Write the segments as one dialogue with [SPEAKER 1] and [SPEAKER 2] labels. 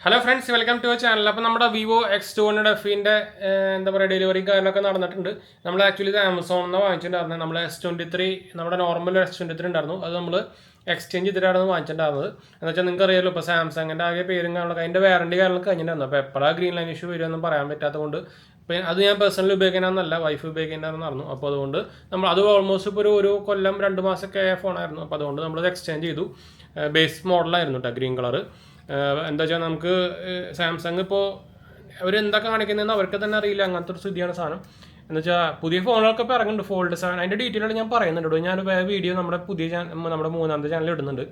[SPEAKER 1] Hello friends, welcome to channel. അപ്പോൾ നമ്മുടെ Vivo X200Fന്റെ എന്താ പറയുക ഡെലിവറി കാര്യങ്ങളൊക്കെ നടന്നിട്ടുണ്ട്. നമ്മൾ ആക്ച്വലി ഇത് ആമസോണിൽ നിന്ന് വാങ്ങിച്ചിട്ടുണ്ടായിരുന്നത്. നമ്മൾ S23 നമ്മുടെ നോർമൽ S23 ഉണ്ടായിരുന്നു, അത് നമ്മൾ എക്സ്ചേഞ്ച് ചെയ്തിട്ടാണ് വാങ്ങിച്ചിട്ടുണ്ടായിരുന്നത്. എന്ന് വെച്ചാൽ നിങ്ങൾക്ക് അറിയാമല്ലോ, ഇപ്പോൾ സാംസങ്ങിൻ്റെ ആകെ പേരും കാര്യങ്ങളൊക്കെ അതിൻ്റെ വാറണ്ടി കാര്യങ്ങളൊക്കെ കഴിഞ്ഞിട്ടുണ്ടായിരുന്നു. അപ്പോൾ എപ്പോഴാണ് ഗ്രീൻ ലൈൻ ഇഷ്യൂ വരുമെന്നും പറയാൻ പറ്റാത്തതുകൊണ്ട് ഇപ്പം അത് ഞാൻ പേഴ്സണലി ഉപയോഗിക്കാനെന്നല്ല, വൈഫ് ഉപയോഗിക്കേണ്ടതെന്ന് പറഞ്ഞു. അപ്പോൾ അതുകൊണ്ട് നമ്മൾ അത് ഓൾമോസ്റ്റ് ഇപ്പോൾ ഒരു കൊല്ലം 2 മാസമൊക്കെ ആയ ഫോണായിരുന്നു. അപ്പോൾ അതുകൊണ്ട് നമ്മളത് എക്സ്ചേഞ്ച് ചെയ്തു. ബേസ് മോഡലായിരുന്നു കേട്ടോ, ഗ്രീൻ കളർ. എന്താ വെച്ചാൽ നമുക്ക് സാംസങ് ഇപ്പോൾ അവരെന്താ കാണിക്കുന്നതെന്ന് അവർക്ക് തന്നെ അറിയില്ല, അങ്ങനത്തെ ഒരു സ്ഥിതിയാണ് സാധനം. എന്ന് വെച്ചാൽ പുതിയ ഫോണുകളൊക്കെ ഇപ്പോൾ ഇറങ്ങുന്നുണ്ട്, Fold 7. അതിൻ്റെ ഡീറ്റെയിൽ ഞാൻ പറയുന്നുണ്ട്. ഞാൻ വീഡിയോ നമ്മുടെ നമ്മുടെ 3ാമത്തെ ചാനലിൽ ഇടുന്നുണ്ട്.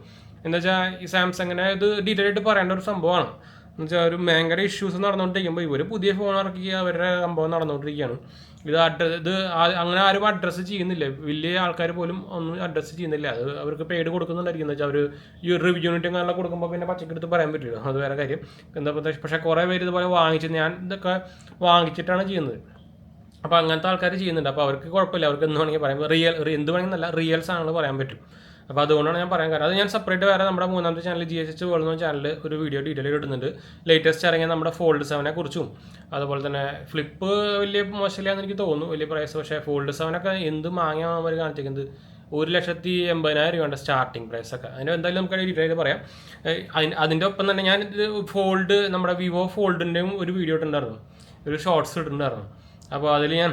[SPEAKER 1] എന്താ വെച്ചാൽ ഈ സാംസങ്ങിനെ ഇത് ഡീറ്റെയിൽ ആയിട്ട് പറയേണ്ട ഒരു സംഭവമാണ്. എന്ന് വെച്ചാൽ ഒരു ഭയങ്കര ഇഷ്യൂസ് നടന്നുകൊണ്ടിരിക്കുമ്പോൾ ഇവർ പുതിയ ഫോൺ ഇറക്കി അവരുടെ സംഭവം നടന്നുകൊണ്ടിരിക്കുകയാണ്. ഇത് അങ്ങനെ ആരും അഡ്രസ്സ് ചെയ്യുന്നില്ല, വലിയ ആൾക്കാർ പോലും ഒന്നും അഡ്രസ്സ് ചെയ്യുന്നില്ല. അത് അവർക്ക് പെയ്ഡ് കൊടുക്കുന്നുണ്ടായിരിക്കും. എന്ന് വെച്ചാൽ അവർ ഈ റിവ്യൂ യൂണിറ്റും കാര്യങ്ങളൊക്കെ കൊടുക്കുമ്പോൾ പിന്നെ പച്ചക്കെടുത്ത് പറയാൻ പറ്റില്ല, അത് വേറെ കാര്യം. എന്താ പക്ഷേ കുറേ പേര് ഇതുപോലെ ഞാൻ ഇതൊക്കെ വാങ്ങിച്ചിട്ടാണ് ചെയ്യുന്നത്. അപ്പോൾ അങ്ങനത്തെ ആൾക്കാർ ചെയ്യുന്നുണ്ട്. അപ്പോൾ അവർക്ക് കുഴപ്പമില്ല, അവർക്ക് എന്ത് വേണമെങ്കിൽ പറയാം, എന്ത് വേണമെങ്കിൽ നല്ല റിയൽ സാധനങ്ങൾ പറയാൻ പറ്റും. അപ്പോൾ അതുകൊണ്ടാണ് ഞാൻ പറയാൻ കാരണം. അത് ഞാൻ സെപ്പറേറ്റ് വേറെ നമ്മുടെ 3ാമത്തെ ചാനൽ GHH വേൾഡ് എന്ന ചാനൽ ഒരു വീഡിയോ ഡീറ്റെയിൽ ഇടുന്നുണ്ട്. ലേറ്റസ്റ്റ് ഇറങ്ങിയ നമ്മുടെ Fold 7 കുറിച്ചും അതുപോലെ തന്നെ ഫ്ലിപ്പ് വലിയ മോശമില്ലാന്ന് എനിക്ക് തോന്നുന്നു, വലിയ പ്രൈസ്. പക്ഷേ Fold 7 എന്ത് മാങ്ങിയാണ് അവർ കാണിച്ചിരിക്കുന്നത്, 1,80,000 രൂപയുടെ സ്റ്റാർട്ടിങ് പ്രൈസൊക്കെ. അതിന് എന്തായാലും നമുക്ക് ഡീറ്റെയിൽ പറയാം. അതിൻ്റെ ഒപ്പം തന്നെ ഞാൻ നമ്മുടെ വിവോ ഫോൾഡിൻ്റെയും ഒരു വീഡിയോ ഇട്ടുണ്ടായിരുന്നു, ഒരു ഷോർട്സ് ഇട്ടിട്ടുണ്ടായിരുന്നു. അപ്പോൾ അതിൽ ഞാൻ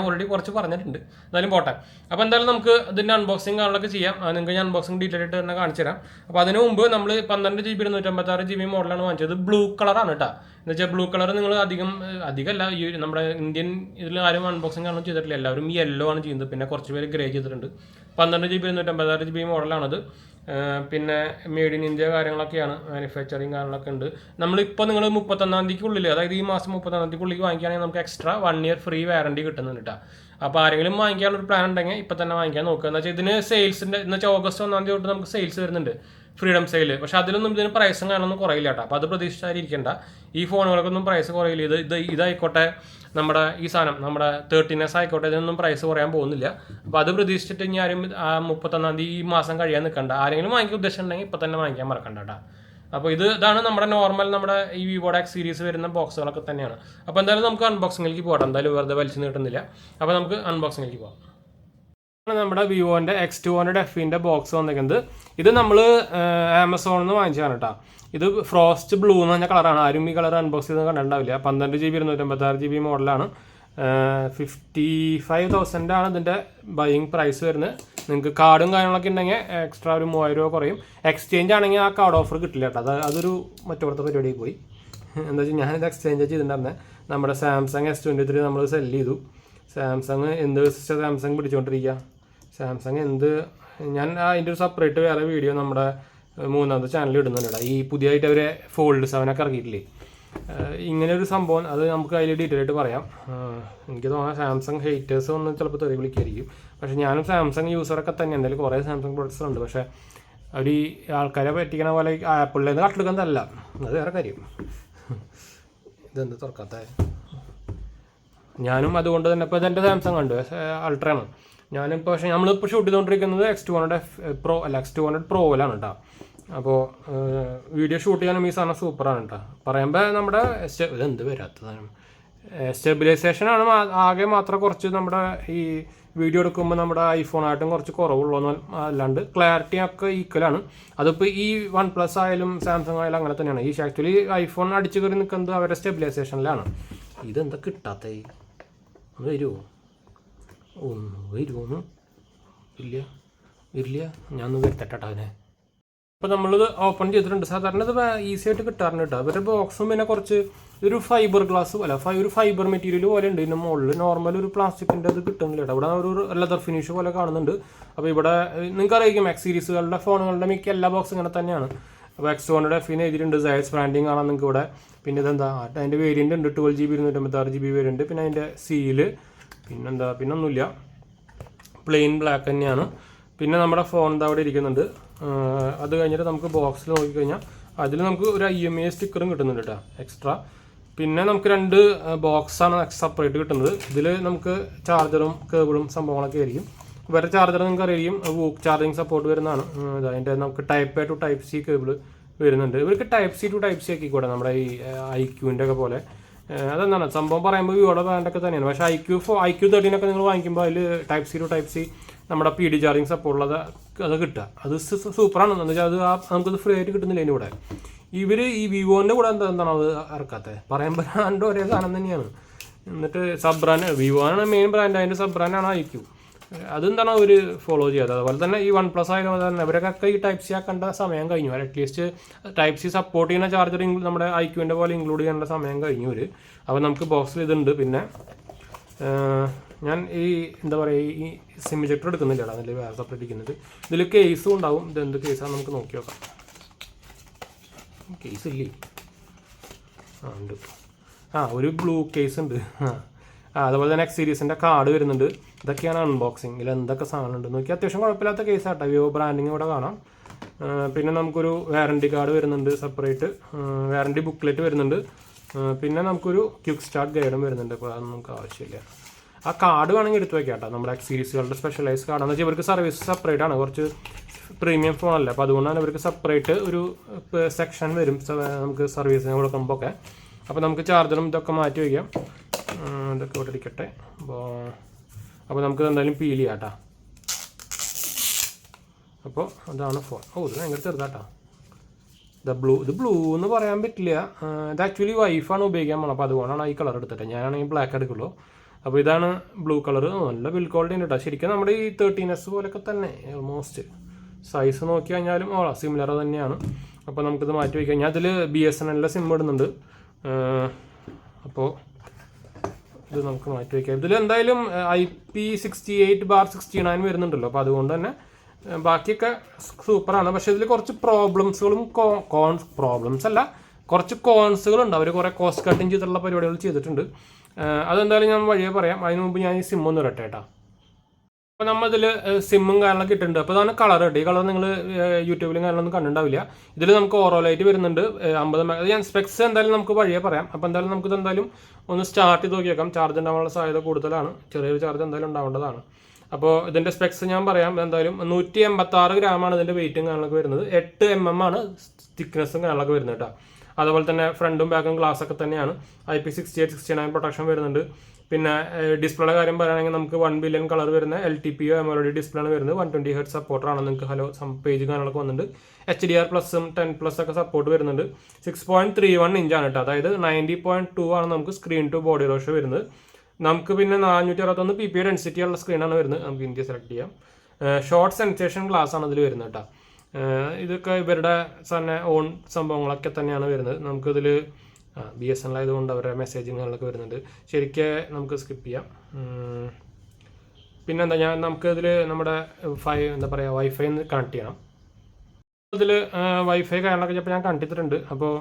[SPEAKER 1] ഓൾറെഡി കുറച്ച് പറഞ്ഞിട്ടുണ്ട്. എന്തായാലും പോട്ടെ. അപ്പോൾ എന്തായാലും നമുക്ക് ഇതിൻ്റെ അൺബോക്സിങ് കാര്യങ്ങളൊക്കെ ചെയ്യാം. നിങ്ങൾക്ക് ഞാൻ അൺബോക്സിങ് ഡീറ്റെയിൽ ആയിട്ട് തന്നെ കാണിച്ചു തരാം. അപ്പോൾ അതിന് മുമ്പ് നമ്മൾ 12 GB 256 GB മോഡലാണ് വാങ്ങിച്ചത്. ബ്ലൂ കളറാണ് കേട്ടോ. എന്ന് വെച്ചാൽ ബ്ലൂ കളർ നിങ്ങൾ അധികമല്ല ഈ നമ്മുടെ ഇന്ത്യൻ ഇതിൽ ആരും അൺബോക്സിങ് കാണാൻ ചെയ്തിട്ടില്ല, എല്ലാവരും ഈ യെല്ലോ ആണ് ചെയ്യുന്നത്. പിന്നെ കുറച്ച് പേര് ഗ്രേ ചെയ്തിട്ടുണ്ട്. 12 GB 256 GB മോഡലാണത്. പിന്നെ മെയ്ഡ് ഇൻ ഇന്ത്യ കാര്യങ്ങളൊക്കെയാണ്, മാനുഫാക്ചറിങ് കാര്യങ്ങളൊക്കെ ഉണ്ട്. നമ്മളിപ്പോൾ നിങ്ങൾ 31-ാം തീയതിക്കുള്ളിൽ, അതായത് ഈ മാസം 31-ാം തീയതിക്കുള്ളിൽ വാങ്ങിക്കുകയാണെങ്കിൽ നമുക്ക് എക്സ്ട്രാ 1 year ഫ്രീ വാറണ്ടി കിട്ടുന്നുണ്ട് കേട്ടോ. അപ്പോൾ ആരെങ്കിലും വാങ്ങിക്കാനുള്ളൊരു പ്ലാൻ ഉണ്ടെങ്കിൽ ഇപ്പം തന്നെ വാങ്ങിക്കാൻ നോക്കുക. എന്ന് വെച്ചാൽ ഇതിന് സെയിൽസിൻ്റെ എന്ന് വെച്ചാൽ ഓഗസ്റ്റ് 1-ാം തീയതി തൊട്ട് നമുക്ക് സെയിൽസ് വരുന്നുണ്ട്, ഫ്രീഡം സെയിൽ. പക്ഷേ അതിലൊന്നും ഇതിന് പ്രൈസും കാണുന്നൊന്നും കുറയില്ല കേട്ടോ. അപ്പോൾ അത് പ്രതീക്ഷിച്ചായിരിക്കേണ്ട. ഈ ഫോണുകൾക്കൊന്നും പ്രൈസ് കുറയില്ല. ഇതായിക്കോട്ടെ, നമ്മുടെ ഈ സാധനം നമ്മുടെ 13s ആയിക്കോട്ടെ, ഇതൊന്നും പ്രൈസ് കുറയാൻ പോകുന്നില്ല. അപ്പോൾ അത് പ്രതീക്ഷിച്ചിട്ട് ഇനി ആരും 31-ാം തീയതി ഈ മാസം കഴിയാൻ നിൽക്കണ്ട. ആരെങ്കിലും വാങ്ങിക്കാൻ ഉദ്ദേശമുണ്ടെങ്കിൽ ഇപ്പം തന്നെ വാങ്ങിക്കാൻ മറക്കണ്ട കേട്ടോ. അപ്പോൾ ഇതാണ് നമ്മുടെ നോർമൽ നമ്മുടെ ഈ വിവോയുടെ X സീരീസ് വരുന്ന ബോക്സുകളൊക്കെ തന്നെയാണ്. അപ്പോൾ എന്തായാലും നമുക്ക് അൺബോക്സിങ്ങിലേക്ക് പോകണം. എന്തായാലും വെറുതെ വലിച്ചു നീട്ടുന്നില്ല. അപ്പോൾ നമുക്ക് അൺബോക്സിങ്ങിലേക്ക് പോകാം. നമ്മുടെ വിവോൻ്റെ X200Fന്റെ ബോക്സ് വന്നിരിക്കുന്നത്. ഇത് നമ്മൾ ആമസോണിൽ നിന്ന് വാങ്ങിച്ചതാണ് കേട്ടോ. ഇത് ഫ്രോസ്റ്റ് ബ്ലൂ എന്ന് പറഞ്ഞ കളറാണ്. ആരും ഈ കളർ അൺബോക്സ് ചെയ്ത് കണ്ടിട്ടുണ്ടാവില്ല. 12 GB 256 GB മോഡലാണ്. 55,000 ഇതിൻ്റെ ബൈയിങ് പ്രൈസ് വരുന്നത്. നിങ്ങൾക്ക് കാർഡും കാര്യങ്ങളൊക്കെ ഉണ്ടെങ്കിൽ എക്സ്ട്രാ ഒരു 3,000 രൂപ കുറയും. എക്സ്ചേഞ്ച് ആണെങ്കിൽ ആ കാർഡ് ഓഫർ കിട്ടില്ല കേട്ടോ. അതൊരു മറ്റോടത്തെ പരിപാടിക്ക് പോയി. എന്താ വെച്ചാൽ ഞാനിത് എക്സ്ചേഞ്ച് ചെയ്തിട്ടുണ്ടായിരുന്നത്. നമ്മുടെ സാംസങ് S23 നമ്മൾ സെല് ചെയ്തു. സാംസങ് സാംസങ് പിടിച്ചുകൊണ്ടിരിക്കുക. ഞാൻ അതിൻ്റെ ഒരു സെപ്പറേറ്റ് വേറെ വീഡിയോ നമ്മുടെ 3ാമത്തെ ചാനലിൽ ഇടുന്നുണ്ട്. ഈ പുതിയതായിട്ട് അവർ Fold 7 ഇറക്കിയിട്ടില്ലേ, ഇങ്ങനെ ഒരു സംഭവം. അത് നമുക്ക് അതിൽ ഡീറ്റെയിൽ ആയിട്ട് പറയാം. എനിക്ക് തോന്നുന്നത് സാംസങ് ഹേറ്റേഴ്സ് ഒന്ന് ചിലപ്പോൾ തെറി വിളിക്കായിരിക്കും. പക്ഷേ ഞാനും സാംസങ് യൂസറൊക്കെ തന്നെ. എന്തായാലും കുറേ സാംസങ് പ്രൊഡക്ട്സ് ഉണ്ട്. പക്ഷേ അവർ ഈ ആൾക്കാരെ പറ്റിക്കണ പോലെ ആപ്പിളിൽ നിന്ന് കട്ടെടുക്കുന്നതല്ല, അത് വേറെ കാര്യം. ഇതെന്ത് തുറക്കാത്ത ഞാനും അതുകൊണ്ട് തന്നെ ഇപ്പോൾ ഇതെൻ്റെ സാംസങ് ഉണ്ട്, അൾട്രയാണ് ഞാനിപ്പോൾ. പക്ഷേ നമ്മളിപ്പോൾ ഷൂട്ട് ചെയ്തുകൊണ്ടിരിക്കുന്നത് X200 Pro അല്ല, X200 Proയിലാണ് കേട്ടോ. അപ്പോൾ വീഡിയോ ഷൂട്ട് ചെയ്യാനും ഈ സാധനം സൂപ്പറാണ് കേട്ടോ. പറയുമ്പോൾ നമ്മുടെ ഇതെന്ത് വരാത്തതാണ്, സ്റ്റെബിലൈസേഷനാണ് ആകെ മാത്രം കുറച്ച് നമ്മുടെ ഈ വീഡിയോ എടുക്കുമ്പോൾ നമ്മുടെ ഐഫോണായിട്ടും കുറച്ച് കുറവുള്ളൂ. അല്ലാണ്ട് ക്ലാരിറ്റി ഒക്കെ ഈക്വലാണ്. അതിപ്പോൾ ഈ OnePlus ആയാലും സാംസങ് ആയാലും അങ്ങനെ തന്നെയാണ്. ഈ ആക്ച്വലി ഐഫോൺ അടിച്ചു കയറി നിൽക്കുന്നത് അവരുടെ സ്റ്റെബിലൈസേഷനിലാണ്. ഇതെന്താ കിട്ടാത്ത ഒന്ന് വരുമോ, വരുമോന്ന് ഇല്ല ഞാൻ ഒന്ന് വരുത്തട്ടോ അതിനെ. അപ്പോൾ നമ്മളിത് ഓപ്പൺ ചെയ്തിട്ടുണ്ട്. സാധാരണ ഇത് ഈസി ആയിട്ട് കിട്ടാറുണ്ട് കേട്ടോ. അവരുടെ ബോക്സും പിന്നെ കുറച്ച് ഒരു ഫൈബർ ഗ്ലാസ് പോലെ ഒരു ഫൈബർ മെറ്റീരിയൽ പോലെ ഉണ്ട്. ഇതിൻ്റെ മുകളിൽ നോർമൽ ഒരു പ്ലാസ്റ്റിക്കിൻ്റെ അത് കിട്ടുന്നില്ല കേട്ടോ. ഇവിടെ ഒരു ലെതർ ഫിനിഷ് പോലെ കാണുന്നുണ്ട്. അപ്പോൾ ഇവിടെ നിങ്ങൾക്ക് അറിയിക്കും X സീരീസുകളുടെ ഫോണുകളുടെ മിക്ക എല്ലാ ബോക്സും ഇങ്ങനെ തന്നെയാണ്. അപ്പോൾ X200Fന് എഴുതിയിട്ടുണ്ട്, സയൻസ് ബ്രാൻഡിങ് കാണാൻ നിങ്ങൾക്ക് ഇവിടെ. പിന്നെ ഇതെന്താ അതിൻ്റെ വേരിയൻ്റ് ഉണ്ട്, 12 GB 256 GB വേരിയൻ്റ്. പിന്നെ അതിൻ്റെ സീല് പിന്നെ ഒന്നുമില്ല, പ്ലെയിൻ ബ്ലാക്ക് തന്നെയാണ്. പിന്നെ നമ്മുടെ ഫോൺ അവിടെ ഇരിക്കുന്നുണ്ട്. അത് കഴിഞ്ഞിട്ട് നമുക്ക് ബോക്സിൽ നോക്കിക്കഴിഞ്ഞാൽ അതിൽ നമുക്ക് ഒരു IMEI സ്റ്റിക്കറും കിട്ടുന്നുണ്ട് കേട്ടോ എക്സ്ട്രാ. പിന്നെ നമുക്ക് 2 ബോക്സാണ് സെപ്പറേറ്റ് കിട്ടുന്നത്. ഇതിൽ നമുക്ക് ചാർജറും കേബിളും സംഭവങ്ങളൊക്കെ ആയിരിക്കും. വേറെ ചാർജർ നിങ്ങൾക്ക് അറിയാം, വൂക്ക് ചാർജിങ് സപ്പോർട്ട് വരുന്നതാണ്. അതിൻ്റെ നമുക്ക് Type A to Type C cable വരുന്നുണ്ട്. ഇവർക്ക് type C to type C ആക്കിക്കൂടെ നമ്മുടെ ഈ IQൻ്റെ ഒക്കെ പോലെ. അതെന്താണ് സംഭവം പറയുമ്പോൾ വിവോയുടെ ബ്രാൻഡൊക്കെ തന്നെയാണ്. പക്ഷേ IQ13 ഒക്കെ നിങ്ങൾ വാങ്ങിക്കുമ്പോൾ അതിൽ type C to type C നമ്മുടെ PD ചാർജിങ് സപ്പോർട്ടുള്ളത് അത് കിട്ടുക. അത് സൂപ്പറാണ്. എന്ന് വെച്ചാൽ അത് നമുക്കത് ഫ്രീ ആയിട്ട് കിട്ടുന്നില്ല അതിൻ്റെ കൂടെ. ഇവർ ഈ വിവോൻ്റെ കൂടെ എന്താണ് അത് ഇറക്കാത്തത്? പറയുമ്പോൾ രണ്ടും ഒരേ സാധനം തന്നെയാണ്. എന്നിട്ട് സബ് ബ്രാൻഡ് വിവോയാണ് മെയിൻ ബ്രാൻഡ്, അതിൻ്റെ സബ് ബ്രാൻഡാണ് IQ. അതെന്താണ് അവർ ഫോളോ ചെയ്യാത്തത്? അതുപോലെ തന്നെ ഈ OnePlus ആയാലും തന്നെ അവരൊക്കെ ഈ ടൈപ്പ് സി ആക്കേണ്ട സമയം കഴിഞ്ഞു. അറ്റ്ലീസ്റ്റ് ടൈപ്പ് സി സപ്പോർട്ട് ചെയ്യുന്ന ചാർജർ നമ്മുടെ IQൻ്റെ പോലെ ഇൻക്ലൂഡ് ചെയ്യേണ്ട സമയം കഴിഞ്ഞു അവർ. അപ്പോൾ നമുക്ക് ബോക്സിൽ ഇതുണ്ട്. പിന്നെ ഞാൻ ഈ എന്താ പറയുക ഈ സിം ഇജക്ടർ എടുക്കുന്നില്ല, അതിൽ വേറെ സെപ്പറേറ്റ് ഇരിക്കുന്നത്. ഇതിൽ കേസും ഉണ്ടാവും. ഇതെന്ത് കേസാണ് നമുക്ക് നോക്കി നോക്കാം. കേസ് ഇല്ലേ? ഉണ്ട്. ഒരു ബ്ലൂ കേസ് ഉണ്ട്. അതുപോലെ തന്നെ X സീരീസിൻ്റെ കാർഡ് വരുന്നുണ്ട്. ഇതൊക്കെയാണ് അൺബോക്സിങ്. ഇതിൽ എന്തൊക്കെ സാധനം ഉണ്ട് നോക്കി. അത്യാവശ്യം കുഴപ്പമില്ലാത്ത കേസാട്ടോ. വിവോ ബ്രാൻഡിങ് ഇവിടെ കാണാം. പിന്നെ നമുക്കൊരു വാറണ്ടി കാർഡ് വരുന്നുണ്ട്, സെപ്പറേറ്റ് വാറണ്ടി ബുക്ക്ലെറ്റ് വരുന്നുണ്ട്. പിന്നെ നമുക്കൊരു ക്വിക്ക് സ്റ്റാർട്ട് ഗൈഡും വരുന്നുണ്ട്. അപ്പോൾ അതൊന്നും നമുക്ക് ആവശ്യമില്ല. ആ കാർഡ് വേണമെങ്കിൽ എടുത്ത് വയ്ക്കാം കേട്ടോ. നമ്മുടെ X സീരീസുകളുടെ സ്പെഷ്യലൈസ് കാർഡാണെന്ന് വെച്ചാൽ ഇവർക്ക് സർവീസ് സെപ്പറേറ്റ് ആണ്. കുറച്ച് പ്രീമിയം ഫോണല്ല, അപ്പോൾ അതുകൊണ്ടാണ് ഇവർക്ക് സെപ്പറേറ്റ് ഒരു സെക്ഷൻ വരും നമുക്ക് സർവീസിന് കൊടുക്കുമ്പോൾ ഒക്കെ. അപ്പോൾ നമുക്ക് ചാർജറും ഇതൊക്കെ മാറ്റി വയ്ക്കാം. ഇതൊക്കെ ഇവിടെ ഇരിക്കട്ടെ. അപ്പോൾ നമുക്ക് എന്തായാലും പീൽ ചെയ്യാം കേട്ടോ. അപ്പോൾ അതാണ് ഫോൺ. ഇത് ഭയങ്കര ചെറുതാട്ടോ. ഇത് ബ്ലൂ എന്ന് പറയാൻ പറ്റില്ല. ഇത് ആക്ച്വലി വൈഫാണ് ഉപയോഗിക്കാൻ പോകണം. അപ്പോൾ അതുകൊണ്ടാണ് ഈ കളർ എടുത്തിട്ട്. ഞാനാണെങ്കിൽ ബ്ലാക്ക് എടുക്കുള്ളൂ. അപ്പോൾ ഇതാണ് ബ്ലൂ കളർ. നല്ല ബിൽ ക്വാളിറ്റി ഉണ്ട് കേട്ടോ. ശരിക്കും നമ്മുടെ ഈ 13S പോലെയൊക്കെ തന്നെ ഓൾമോസ്റ്റ് സൈസ് നോക്കി കഴിഞ്ഞാലും സിമിലർ തന്നെയാണ്. അപ്പോൾ നമുക്കിത് മാറ്റി വയ്ക്കാം. ഞാൻ അതിൽ BSNL സിം ഇടുന്നുണ്ട്. അപ്പോൾ ഇത് നമുക്ക് മാറ്റി വയ്ക്കാം. ഇതിൽ എന്തായാലും IP68/69 വരുന്നുണ്ടല്ലോ. അപ്പോൾ അതുകൊണ്ട് തന്നെ ബാക്കിയൊക്കെ സൂപ്പറാണ്. പക്ഷേ ഇതിൽ കുറച്ച് പ്രോബ്ലംസുകളും പ്രോബ്ലംസ് അല്ല, കുറച്ച് കോൺസുകളുണ്ട്. അവർ കുറേ കോസ്റ്റ് കട്ടിങ് ചെയ്തിട്ടുള്ള പരിപാടികൾ ചെയ്തിട്ടുണ്ട്. അതെന്തായാലും ഞാൻ വഴിയെ പറയാം. അതിന് മുമ്പ് ഞാൻ ഈ സിം ഒന്ന് ഇടട്ടെ കേട്ടോ. അപ്പോൾ നമ്മളിതിൽ സിമ്മും കാര്യങ്ങളൊക്കെ ഇട്ടിട്ടുണ്ട്. അപ്പോൾ അതാണ് കളർ കേട്ടോ. ഈ കളർ നിങ്ങൾ യൂട്യൂബിലും കാര്യങ്ങളൊന്നും കണ്ടിട്ടുണ്ടാവില്ല. ഇതിൽ നമുക്ക് ഓറോ ലൈറ്റ് വരുന്നുണ്ട് 50 ഞാൻ സ്പെക്സ് എന്തായാലും നമുക്ക് വഴിയെ പറയാം. അപ്പോൾ എന്തായാലും നമുക്കിത് എന്തായാലും ഒന്ന് സ്റ്റാർട്ട് ചെയ്ത് നോക്കിയേക്കാം. ചാർജ് ഉണ്ടാവാനുള്ള സാധ്യത കൂടുതലാണ്. ചെറിയൊരു ചാർജ് എന്തായാലും ഉണ്ടാവേണ്ടതാണ്. അപ്പോൾ ഇതിൻ്റെ സ്പെക്സ് ഞാൻ പറയാം. എന്തായാലും 186 ഗ്രാമാണ് ഇതിൻ്റെ വെയിറ്റും കാര്യങ്ങളൊക്കെ വരുന്നത്. 8 mm ആണ് തിക്നെസ്സും കാര്യങ്ങളൊക്കെ വരുന്നത് കേട്ടോ. അതുപോലെ തന്നെ ഫ്രണ്ടും ബാക്കും ഗ്ലാസ് ഒക്കെ തന്നെയാണ്. IP68/69 പ്രൊട്ടക്ഷൻ വരുന്നുണ്ട്. പിന്നെ ഡിസ്പ്ലേയുടെ കാര്യം പറയുകയാണെങ്കിൽ നമുക്ക് 1 ബില്യൺ കളർ വരുന്ന LTPO AMOLED ഡിസ്പ്ലേ ആണ് വരുന്നത്. 120 Hz സപ്പോർട്ടറാണ്. നിങ്ങൾക്ക് പേജ് കാര്യങ്ങളൊക്കെ വന്നിട്ടുണ്ട്. HDR+ഉം 10+ ഒക്കെ സപ്പോർട്ട് വരുന്നുണ്ട്. 6.31 ഇഞ്ചാണ് കേട്ടോ. അതായത് 90.2 ആണ് നമുക്ക് സ്ക്രീൻ ടു ബോഡി റേഷ്യോ വരുന്നത്. നമുക്ക് പിന്നെ 461 PPI ഡെൻസിറ്റി ഉള്ള സ്ക്രീനാണ് വരുന്നത്. നമുക്ക് ഇന്ത്യ സെലക്ട് ചെയ്യാം. ഷോർട്ട് സെൻസേഷൻ ഗ്ലാസ് ആണ് ഇതിൽ വരുന്നത് കേട്ടോ. ഇതൊക്കെ ഇവരുടെ തന്നെ ഓൺ സംഭവങ്ങളൊക്കെ തന്നെയാണ് വരുന്നത്. നമുക്കിതിൽ BSNL ആയതുകൊണ്ട് അവരുടെ മെസ്സേജിങ്ങുകളൊക്കെ വരുന്നുണ്ട്. ശരിക്കും നമുക്ക് സ്കിപ്പ് ചെയ്യാം. പിന്നെന്താ നമുക്കിതിൽ നമ്മുടെ വൈഫൈ കണക്ട് ചെയ്യണം. ഇതിൽ വൈഫൈ കാര്യങ്ങളൊക്കെ ചിലപ്പോൾ ഞാൻ കണ്ടിട്ടുണ്ട്. അപ്പോൾ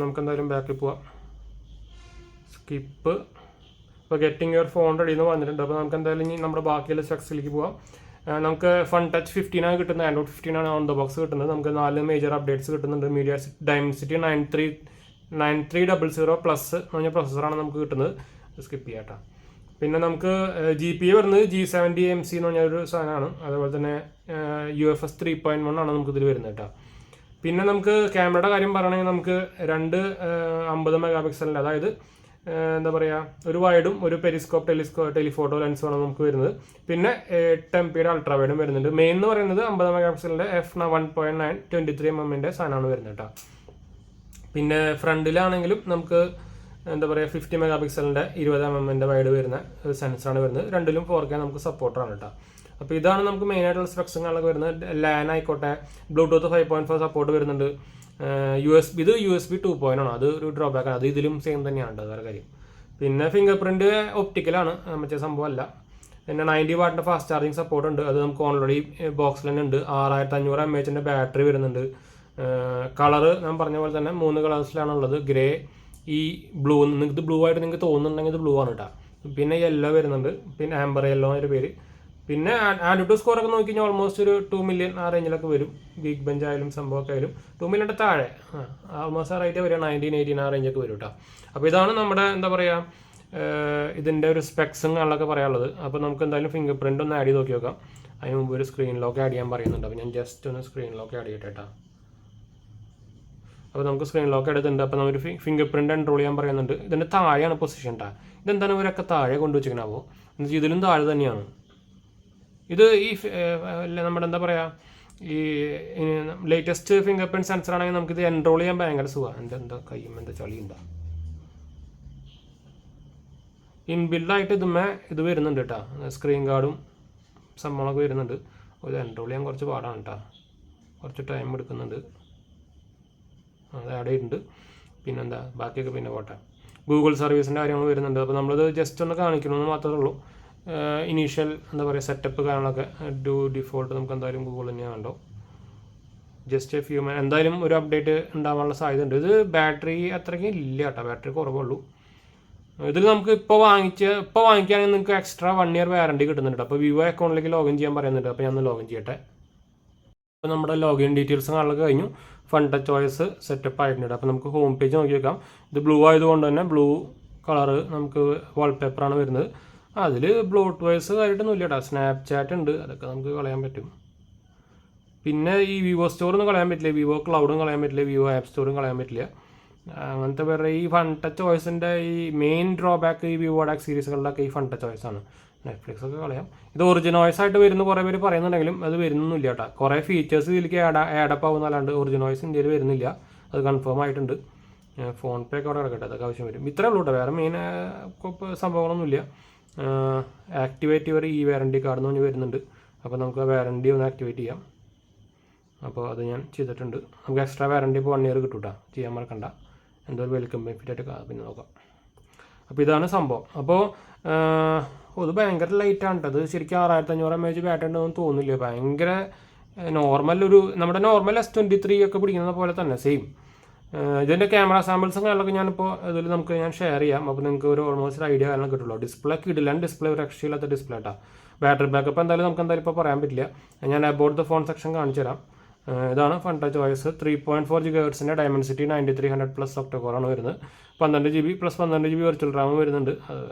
[SPEAKER 1] നമുക്കെന്തായാലും ബാക്കിൽ പോവാം. സ്കിപ്പ്. ഇപ്പോൾ ഗെറ്റിംഗ് യുവർ ഫോൺ റെഡി എന്ന് പറഞ്ഞിട്ടുണ്ട്. അപ്പോൾ നമുക്ക് എന്തായാലും ഇനി നമ്മുടെ ബാക്കിയുള്ള സ്പെക്സിലേക്ക് പോവാം. നമുക്ക് ഫൺ ടച്ച് 15 ആണ് കിട്ടുന്നത്. Android 15 ആണ് ഓൺ ദ ബോക്സ് കിട്ടുന്നത്. നമുക്ക് 4 മേജർ അപ്ഡേറ്റ്സ് കിട്ടുന്നുണ്ട്. MediaTek Dimensity 9300 പ്ലസ് എന്ന് പറഞ്ഞ പ്രൊസസ്സറാണ് നമുക്ക് കിട്ടുന്നത്. സ്കിപ്പ് ചെയ്യാം കേട്ടോ. പിന്നെ നമുക്ക് GPU വരുന്നത് G70MC എന്ന് പറഞ്ഞൊരു സാധനമാണ്. അതുപോലെ തന്നെ UFS 3.1 ആണ് നമുക്കിതിൽ വരുന്നത് കേട്ടോ. പിന്നെ നമുക്ക് ക്യാമറയുടെ കാര്യം പറയുകയാണെങ്കിൽ നമുക്ക് 2 50 മെഗാപിക്സലിൻ്റെ, അതായത് എന്താ പറയുക, ഒരു വൈഡും ഒരു പെരിസ്കോപ്പ് ടെലിഫോട്ടോ ലെൻസുമാണ് നമുക്ക് വരുന്നത്. പിന്നെ 8 MP അൾട്രാ വൈഡും വരുന്നുണ്ട്. മെയിൻ എന്ന് പറയുന്നത് 50 മെഗാപിക്സലിൻ്റെ f1.9 23 mm സാധനമാണ് വരുന്നത് കേട്ടോ. പിന്നെ ഫ്രണ്ടിലാണെങ്കിലും നമുക്ക് എന്താ പറയുക 50 മെഗാപിക്സലിൻ്റെ 20 mm വൈഡ് വരുന്ന സെൻസറാണ് വരുന്നത്. രണ്ടിലും 4K നമുക്ക് സപ്പോർട്ടാണ് കേട്ടോ. അപ്പോൾ ഇതാണ് നമുക്ക് മെയിനായിട്ടുള്ള സ്പെക്സുകളൊക്കെ വരുന്നത്. LAN ആയിക്കോട്ടെ, ബ്ലൂടൂത്ത് 5.4 സപ്പോർട്ട് വരുന്നുണ്ട്. ഇത് USB 2.0 ആണ്. അത് ഒരു ഡ്രോബാക്ക് ആണ്. അത് ഇതിലും സെയിം തന്നെയാണ് കേട്ടോ, വേറെ കാര്യം. പിന്നെ ഫിംഗർ പ്രിൻറ്റ് ഒപ്റ്റിക്കലാണ്, മറ്റേ സംഭവമല്ല. പിന്നെ 90 വാട്ടിൻ്റെ ഫാസ്റ്റ് ചാർജിങ് സപ്പോർട്ട് ഉണ്ട്. അത് നമുക്ക് ഓൾറെഡി ബോക്സിൽ തന്നെ ഉണ്ട്. 6500 mAh ബാറ്ററി വരുന്നുണ്ട്. കളറ് ഞാൻ പറഞ്ഞ പോലെ തന്നെ 3 കളേഴ്സിലാണുള്ളത്. ഗ്രേ, ഈ ബ്ലൂ. നിങ്ങൾക്ക് ബ്ലൂ ആയിട്ട് നിങ്ങൾക്ക് തോന്നുന്നുണ്ടെങ്കിൽ ഇത് ബ്ലൂ ആണ് കേട്ടോ. പിന്നെ യെല്ലോ വരുന്നുണ്ട്. പിന്നെ ആംബർ യെല്ലോ ഒരു പേര്. പിന്നെ ആൻഡ്രോയിഡ് സ്കോറൊക്കെ നോക്കി കഴിഞ്ഞാൽ ഓൾമോസ്റ്റ് ഒരു 2 million ആ റേഞ്ചിലൊക്കെ വരും. ഗീക്ക് ബെഞ്ച് ആയാലും സംഭവമൊക്കെ ആയാലും 2 million താഴെ ഓൾമോസ്റ്റ് ആ റേറ്റ് വരിക 19-18 ആ റേഞ്ചൊക്കെ വരും കേട്ടോ. അപ്പോൾ ഇതാണ് നമ്മുടെ എന്താ പറയുക ഇതിൻ്റെ ഒരു സ്പെക്സും കാര്യങ്ങളൊക്കെ പറയാനുള്ളത്. അപ്പോൾ നമുക്ക് എന്തായാലും ഫിംഗർ പ്രിൻ്റ് ഒന്ന് ആഡ് ചെയ്ത് നോക്കി നോക്കാം. അതിന് മുമ്പ് ഒരു സ്ക്രീൻ ലോക്ക് ആഡ് ചെയ്യാൻ പറയുന്നുണ്ട്. അപ്പോൾ ഞാൻ ജസ്റ്റ് ഒന്ന് സ്ക്രീൻ ലോക്ക് ആഡ് ചെയ്യട്ടെ കേട്ടോ. അപ്പോൾ നമുക്ക് സ്ക്രീൻ ലോക്ക് എടുത്തിട്ടുണ്ട്. അപ്പോൾ നമ്മൾ ഫിംഗർ പ്രിൻറ്റ് എൻറോൾ ചെയ്യാൻ പറയുന്നുണ്ട്. ഇതിൻ്റെ താഴെയാണ് പൊസിഷൻ ട്ടാ. ഇതെന്താണ് ഇവരൊക്കെ താഴെ കൊണ്ടുവച്ചിരിക്കണാവോ? എന്നുവെച്ചാൽ ഇതിലും താഴെ തന്നെയാണ് ഇത്. ഈ നമ്മുടെ എന്താ പറയുക, ഈ ലേറ്റസ്റ്റ് ഫിംഗർ പ്രിൻറ്റ് സെൻസർ ആണെങ്കിൽ നമുക്കിത് എൻറോൾ ചെയ്യാൻ ഭയങ്കര സുഖമാണ്. എന്താ കയ്യും എന്താ ചളി ഉണ്ടാ. ഇൻബിൽഡായിട്ട് ഇത് വരുന്നുണ്ട് കേട്ടോ, സ്ക്രീൻ ഗാർഡും സംഭവങ്ങളൊക്കെ വരുന്നുണ്ട്. ഇത് എൻറോൾ ചെയ്യാൻ കുറച്ച് പാടാണ് കേട്ടോ, കുറച്ച് ടൈം എടുക്കുന്നുണ്ട്. അത് ആഡ് ചെയ്തിട്ടുണ്ട്. പിന്നെന്താ ബാക്കിയൊക്കെ പിന്നെ പോട്ടെ. ഗൂഗിൾ സർവീസിൻ്റെ കാര്യങ്ങൾ വരുന്നുണ്ട്. അപ്പോൾ നമ്മളിത് ജസ്റ്റ് ഒന്ന് കാണിക്കണമെന്ന് മാത്രമേ ഉള്ളൂ. ഇനീഷ്യൽ എന്താ പറയുക സെറ്റപ്പ് കാര്യങ്ങളൊക്കെ ഡിഫോൾട്ട് നമുക്ക് എന്തായാലും ഗൂഗിൾ തന്നെയാണ് കണ്ടോ. ജസ്റ്റ് എന്തായാലും ഒരു അപ്ഡേറ്റ് ഉണ്ടാവാനുള്ള സാധ്യത ഉണ്ട്. ഇത് ബാറ്ററി അത്രയ്ക്ക് ഇല്ല കേട്ടോ, ബാറ്ററി കുറവുള്ളൂ. ഇതിൽ നമുക്ക് ഇപ്പോൾ വാങ്ങിക്കുകയാണെങ്കിൽ നിങ്ങൾക്ക് എക്സ്ട്രാ 1 year വാറണ്ടി കിട്ടുന്നുണ്ട്. അപ്പോൾ വിവോ അക്കൗണ്ടിലേക്ക് ലോഗിൻ ചെയ്യാൻ പറയുന്നുണ്ട്. അപ്പോൾ ഞാൻ ലോഗിൻ ചെയ്യട്ടെ. അപ്പോൾ നമ്മുടെ ലോഗിൻ ഡീറ്റെയിൽസും കാര്യങ്ങളൊക്കെ കഴിഞ്ഞു. ഫൺ ടച്ച് OS സെറ്റപ്പ് ആയിട്ടുണ്ട്. അപ്പോൾ നമുക്ക് ഹോം പേജ് നോക്കി വെക്കാം. ഇത് ബ്ലൂ ആയതുകൊണ്ട് തന്നെ ബ്ലൂ കളറ് നമുക്ക് വാൾപേപ്പറാണ് വരുന്നത്. അതിൽ ബ്ലൂടൂത്ത് വോയിസ് കാര്യമായിട്ടൊന്നും ഇല്ല കേട്ടോ. സ്നാപ്ചാറ്റ് ഉണ്ട്, അതൊക്കെ നമുക്ക് കളയാൻ പറ്റും. പിന്നെ ഈ വിവോ സ്റ്റോറൊന്നും കളയാൻ പറ്റില്ല, വിവോ ക്ലൗഡും കളയാൻ പറ്റില്ല, വിവോ ആപ്പ് സ്റ്റോറും കളയാൻ പറ്റില്ല. അങ്ങനത്തെ വേറെ ഈ ഫൺ ടച്ച് OSൻ്റെ ഈ മെയിൻ ഡ്രോബാക്ക് ഈ വിവോ ഡാക് സീരീസുകളിലൊക്കെ ഈ ഫൺ ടച്ച് OS ആണ്. നെറ്റ്ഫ്ലിക്സ് ഒക്കെ കളയാം. ഇത് ഒറിജിനൽ OS ആയിട്ട് വരുന്ന കുറേ പേര് പറയുന്നുണ്ടെങ്കിലും അത് വരുന്നൊന്നുമില്ല കേട്ടോ. കുറേ ഫീച്ചേഴ്സ് ഇതിലേക്ക് ആഡപ്പ് ആവുന്നല്ലാണ്ട് ഒറിജിനൽ OS ഇന്ത്യയിൽ വരുന്നില്ല. അത് കൺഫേം ആയിട്ടുണ്ട്. ഫോൺ പേ ഒക്കെ അവിടെ കിടക്കട്ടെ, അതൊക്കെ ആവശ്യം വരും. ഇത്രേ ഉള്ളൂ കേട്ടോ, വേറെ മെയിൻ സംഭവങ്ങളൊന്നുമില്ല. ആക്ടിവേറ്റ് യുവർ ഈ വാറണ്ടി കാർഡ് എന്ന് പറഞ്ഞ് വരുന്നുണ്ട്. അപ്പോൾ നമുക്ക് ആ വാറണ്ടി ഒന്ന് ആക്ടിവേറ്റ് ചെയ്യാം. അപ്പോൾ അത് ഞാൻ ചെയ്തിട്ടുണ്ട്. നമുക്ക് എക്സ്ട്രാ വാറണ്ടി ഇപ്പോൾ 1 year കിട്ടും കേട്ടോ, ചെയ്യാൻ മറക്കണ്ട. എന്തോ ഒരു വെൽക്കം ബെനിഫിറ്റ് ആയിട്ട് പിന്നെ നോക്കാം. അപ്പോൾ ഇതാണ് സംഭവം. അപ്പോൾ ഇത് ഭയങ്കര ലൈറ്റാണ് കേട്ടോ. അത് ശരിക്കും 6500 mAh ബാറ്ററി ഉണ്ടെന്ന് തോന്നുന്നില്ല. ഭയങ്കര നമ്മുടെ നോർമൽ S23 ഒക്കെ പിടിക്കുന്ന പോലെ തന്നെ സെയിം. ഇതിൻ്റെ ക്യാമറ സാമ്പിൾസും കാര്യങ്ങളൊക്കെ ഞാനിപ്പോൾ ഇതിൽ ഞാൻ ഷെയർ ചെയ്യാം. അപ്പോൾ നിങ്ങൾക്ക് ഒരു ഓൾമോസ്റ്റ് ഐഡിയ കാരണം കിട്ടുള്ളൂ. ഡിസ്പ്ലേ കിടിലൻ ഡിസ്പ്ലേ, ഒരു രക്ഷയില്ലാത്ത ഡിസ്പ്ലേ കേട്ടോ. ബാറ്ററി ബാക്കപ്പ് നമുക്ക് എന്തായാലും ഇപ്പോൾ പറയാൻ പറ്റില്ല. ഞാൻ അബൌട്ട് ദ ഫോൺ സെക്ഷൻ കാണിച്ചു തരാം. ഇതാണ് fun touch OS 3.4 GHz Dimensity 9300+ ഒക്ടോകോറാണ് വരുന്നത്. 12 GB + 12 GB വെർച്വൽ റാം വരുന്നുണ്ട്.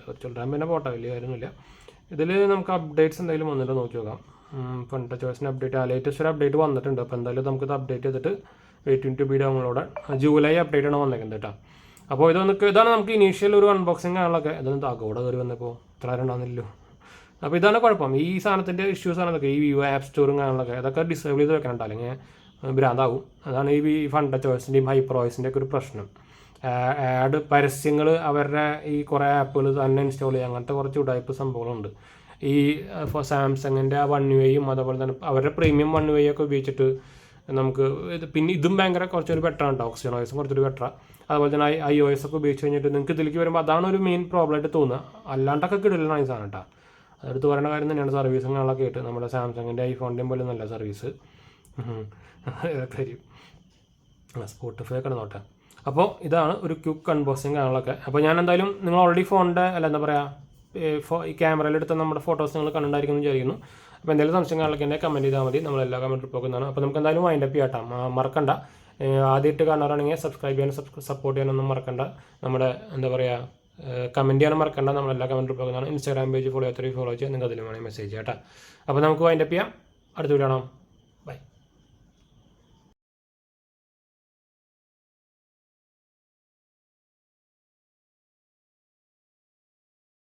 [SPEAKER 1] വെർച്വൽ റാം പിന്നെ പോട്ടെ, വലിയ കാര്യമൊന്നുമില്ല. ഇതിൽ നമുക്ക് അപ്ഡേറ്റ്സ് എന്തെങ്കിലും വന്നിട്ട് നോക്കി നോക്കാം. ഫൺ ടച്ച് OSൻ്റെ അപ്ഡേറ്റ് ലേറ്റസ്റ്റ് ഒരു അപ്ഡേറ്റ് വന്നിട്ടുണ്ട്. അപ്പോൾ എന്തായാലും നമുക്കിത് അപ്ഡേറ്റ് ചെയ്തിട്ട് 820p ഡൗൺലോഡ് ജൂലൈ അപ്ഡേറ്റ് ആണ് വന്നേക്കുന്നത് കേട്ടോ. അപ്പോൾ ഇതാണ് നമുക്ക് ഇനീഷ്യൽ ഒരു അൺബോക്സിങ് കാണാനൊക്കെ. ഇതൊന്നും താക്കോടെ കയറി വന്നപ്പോൾ ഇത്ര ഉണ്ടാകുന്നില്ലല്ലോ. അപ്പോൾ ഇതാണ് കുഴപ്പം. ഈ സാധനത്തിൻ്റെ ഇഷ്യൂസ് ആണ് ഇതൊക്കെ. ഈ വിവോ ആപ്പ് സ്റ്റോറും കാണാനൊക്കെ അതൊക്കെ ഡിസേബിൾ ചെയ്ത് വെക്കണം, അല്ലെങ്കിൽ ഭ്രാന്താവും. അതാണ് ഈ ഫൺ ടച്ച് OSൻ്റെയും ഹൈപ്പർ OSൻ്റെ ഒക്കെ ഒരു പ്രശ്നം. പരസ്യങ്ങൾ അവരുടെ ഈ കുറേ ആപ്പുകൾ തന്നെ ഇൻസ്റ്റാൾ ചെയ്യുക, അങ്ങനത്തെ കുറച്ച് ഉടായ്പ സംഭവങ്ങളുണ്ട്. ഈ സാംസങ്ങിൻ്റെ ആ 1UI അതുപോലെ തന്നെ അവരുടെ പ്രീമിയം 1UI ഒക്കെ ഉപയോഗിച്ചിട്ട് നമുക്ക് പിന്നെ ഇതും ഭയങ്കര കുറച്ചൊരു ബെറ്ററാണ് കേട്ടോ. ഓക്സിജൻ OS കുറച്ചൊരു ബെറ്ററാണ്. അതുപോലെ തന്നെ iOS ഒക്കെ ഉപയോഗിച്ച് കഴിഞ്ഞിട്ട് നിങ്ങൾക്ക് ഇതിലേക്ക് വരുമ്പോൾ അതാണ് ഒരു മെയിൻ പ്രോബ്ലം ആയിട്ട് തോന്നുക. അല്ലാണ്ടൊക്കെ കിടലാണ് ഈ സാധനം കേട്ടോ. അതെടുത്ത് പറയേണ്ട കാര്യം തന്നെയാണ്. സർവീസും കാണാനൊക്കെ ആയിട്ട് നമ്മുടെ സാംസങ്ങിൻ്റെ ഐഫോണിൻ്റെയും പോലെ നല്ല സർവീസ് കാര്യം. സ്പോട്ടിഫൈ ഒക്കെ നോട്ടെ. അപ്പോൾ ഇതാണ് ഒരു ക്വിക്ക് അൺബോക്സിങ് കാണാനൊക്കെ. അപ്പോൾ ഞാൻ എന്തായാലും നിങ്ങൾ ഓൾറെഡി ഫോണിൻ്റെ എന്താ പറയുക ഈ ക്യാമറയിലെടുത്ത നമ്മുടെ ഫോട്ടോസ് നിങ്ങൾ കണ്ടിട്ടുണ്ടായിരിക്കും എന്ന് വിചാരിക്കുന്നു. അപ്പോൾ എന്തെങ്കിലും സംശയങ്ങളൊക്കെ എന്നെ കമൻറ്റ് ചെയ്താൽ മതി. നമ്മളെല്ലാ കമൻറ്റ് പോകുന്നതാണ്. അപ്പോൾ നമുക്ക് എന്തായാലും വൈൻഡപ്പ് ചെയ്യാം. മറക്കണ്ട, ആദ്യമായിട്ട് കാണാറാണെങ്കിൽ സബ്സ്ക്രൈബ് ചെയ്യാനും സപ്പോർട്ട് ചെയ്യാനൊന്നും മറക്കണ്ട. നമ്മുടെ എന്താ പറയുക കമൻറ്റ് ചെയ്യാനും മറക്കണ്ട. നമ്മളെല്ലാ കമൻറ്റ് പോകുന്നതാണ്. ഇൻസ്റ്റാഗ്രാം പേജ് ഫോളോ ചെയ്യാൻ ചെയ്യുക. നിങ്ങൾക്ക് അതിൽ വേണമെങ്കിൽ മെസ്സേജ് ചെയ്യാം കേട്ടോ. അപ്പോൾ നമുക്ക് വൈൻഡപ്പ് ചെയ്യാം. അടുത്ത വീഡിയോ കാണാം.